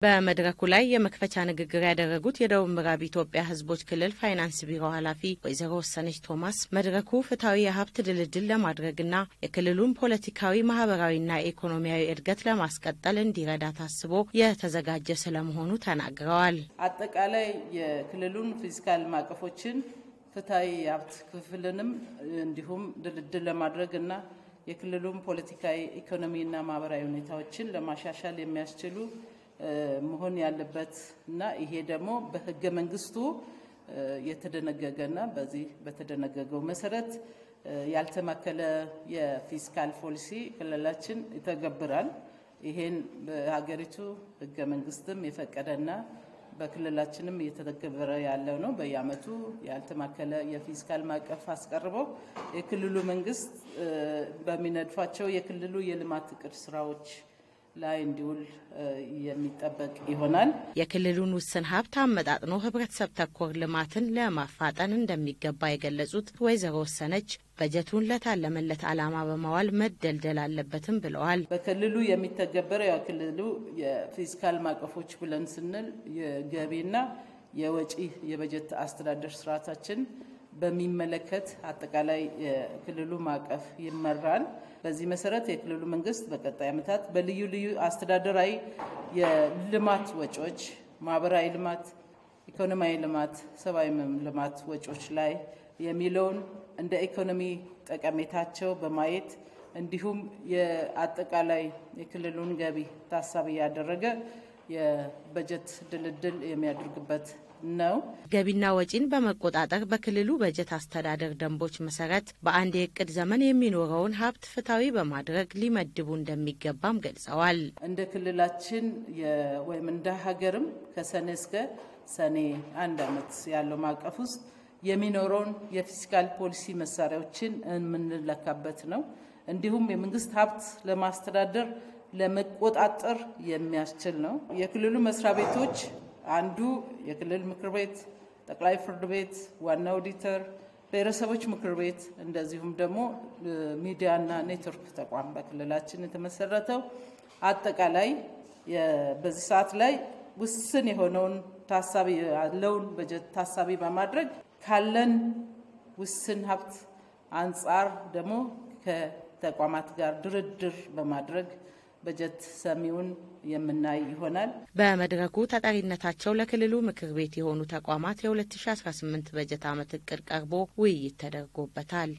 በመድረኩ ላይ የመክፈቻ ንግግር ያደረጉት የደቡብ ምዕራብ ኢትዮጵያ ሕዝቦች ክልል ፋይናንስ ቢሮ ኃላፊ ወይዘሮ ወሰነች ቶማስ መድረኩ ፍትሐዊ የሀብት ድልድል ለማድረግና የክልሉን ፖለቲካዊ ማህበራዊና ኢኮኖሚያዊ እድገት ለማስቀጠል እንዲረዳ ታስቦ የተዘጋጀ ስለመሆኑ ተናግረዋል። አጠቃላይ የክልሉን ፊስካል ማዕቀፎችን ፍትሐዊ የሀብት ክፍፍልንም እንዲሁም ድልድል ለማድረግና የክልሉን ፖለቲካዊ ኢኮኖሚና ማህበራዊ ሁኔታዎችን ለማሻሻል የሚያስችሉ መሆን ያለበት እና ይሄ ደግሞ በህገ መንግስቱ የተደነገገና በዚህ በተደነገገው መሰረት ያልተማከለ የፊስካል ፖሊሲ ክልላችን ይተገብራል። ይሄን በሀገሪቱ ህገ መንግስትም የፈቀደና በክልላችንም እየተተገበረ ያለው ነው። በየአመቱ ያልተማከለ የፊስካል ማዕቀፍ አስቀርበው የክልሉ መንግስት በሚነድፋቸው የክልሉ የልማት እቅድ ስራዎች ላይ እንዲውል የሚጠበቅ ይሆናል። የክልሉን ውስን ሀብት አመጣጥኖ ህብረተሰብ ተኮር ልማትን ለማፋጠን እንደሚገባ የገለጹት ወይዘሮ ወሰነች በጀቱን ለታለመለት ዓላማ በማዋል መደልደል አለበትም ብለዋል። በክልሉ የሚተገበረው የክልሉ የፊስካል ማዕቀፎች ብለን ስንል የገቢና የወጪ የበጀት አስተዳደር ስርዓታችን በሚመለከት አጠቃላይ የክልሉ ማዕቀፍ ይመራል። በዚህ መሰረት የክልሉ መንግስት በቀጣይ ዓመታት በልዩ ልዩ አስተዳደራዊ የልማት ወጪዎች፣ ማህበራዊ ልማት፣ ኢኮኖሚያዊ ልማት፣ ሰብአዊ ልማት ወጪዎች ላይ የሚለውን እንደ ኢኮኖሚ ጠቀሜታቸው በማየት እንዲሁም የአጠቃላይ የክልሉን ገቢ ታሳቢ ያደረገ የበጀት ድልድል የሚያደርግበት ነው። ገቢና ወጪን በመቆጣጠር በክልሉ በጀት አስተዳደር ደንቦች መሰረት በአንድ የእቅድ ዘመን የሚኖረውን ሀብት ፍትሐዊ በማድረግ ሊመድቡ እንደሚገባም ገልጸዋል። እንደ ክልላችን ወይም እንደ ሀገርም ከሰኔ እስከ ሰኔ 1 ዓመት ያለው ማዕቀፍ ውስጥ የሚኖረውን የፊስካል ፖሊሲ መሳሪያዎችን የምንለካበት ነው። እንዲሁም የመንግስት ሀብት ለማስተዳደር ለመቆጣጠር የሚያስችል ነው። የክልሉ መስሪያ ቤቶች አንዱ የክልል ምክር ቤት፣ ጠቅላይ ፍርድ ቤት፣ ዋና ኦዲተር፣ ብሔረሰቦች ምክር ቤት እንደዚሁም ደግሞ ሚዲያና ኔትወርክ ተቋም በክልላችን የተመሰረተው አጠቃላይ በዚህ ሰዓት ላይ ውስን የሆነውን ታሳቢ ያለውን በጀት ታሳቢ በማድረግ ካለን ውስን ሀብት አንጻር ደግሞ ከተቋማት ጋር ድርድር በማድረግ በጀት ሰሚውን የምናይ ይሆናል። በመድረኩ ተጠሪነታቸው ለክልሉ ምክር ቤት የሆኑ ተቋማት የ2018 በጀት ዓመት እቅድ ቀርቦ ውይይት ተደርጎበታል።